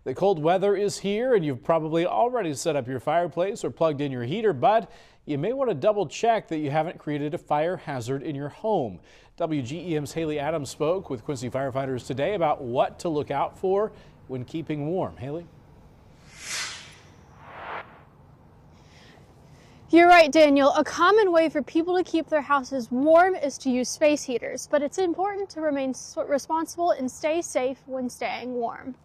The cold weather is here and you've probably already set up your fireplace or plugged in your heater, but you may want to double check that you haven't created a fire hazard in your home. WGEM's Haley Adams spoke with Quincy firefighters today about what to look out for when keeping warm. Haley? You're right, Daniel. A common way for people to keep their houses warm is to use space heaters, but it's important to remain responsible and stay safe when staying warm.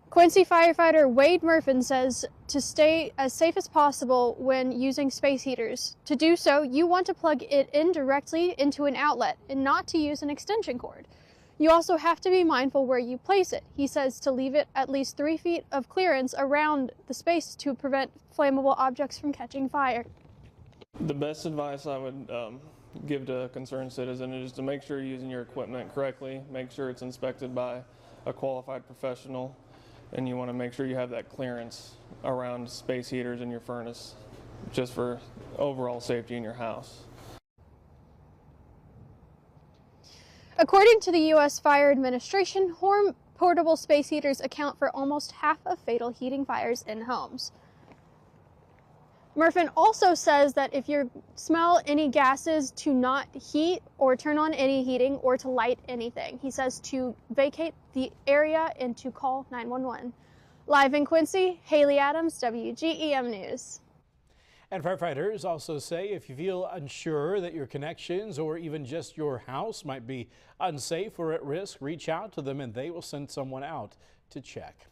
Quincy Firefighter Wade Murfin says to stay as safe as possible when using space heaters. To do so, you want to plug it in directly into an outlet and not to use an extension cord. You also have to be mindful where you place it. He says to leave it at least 3 feet of clearance around the space to prevent flammable objects from catching fire. The best advice I would give to a concerned citizen is to make sure you're using your equipment correctly, make sure it's inspected by a qualified professional, and you want to make sure you have that clearance around space heaters in your furnace just for overall safety in your house. According to the U.S. Fire Administration, portable space heaters account for almost half of fatal heating fires in homes. Murfin also says that if you smell any gases, to not heat or turn on any heating or to light anything. He says to vacate the area and to call 911. Live in Quincy, Haley Adams, WGEM News. And firefighters also say if you feel unsure that your connections or even just your house might be unsafe or at risk, reach out to them and they will send someone out to check.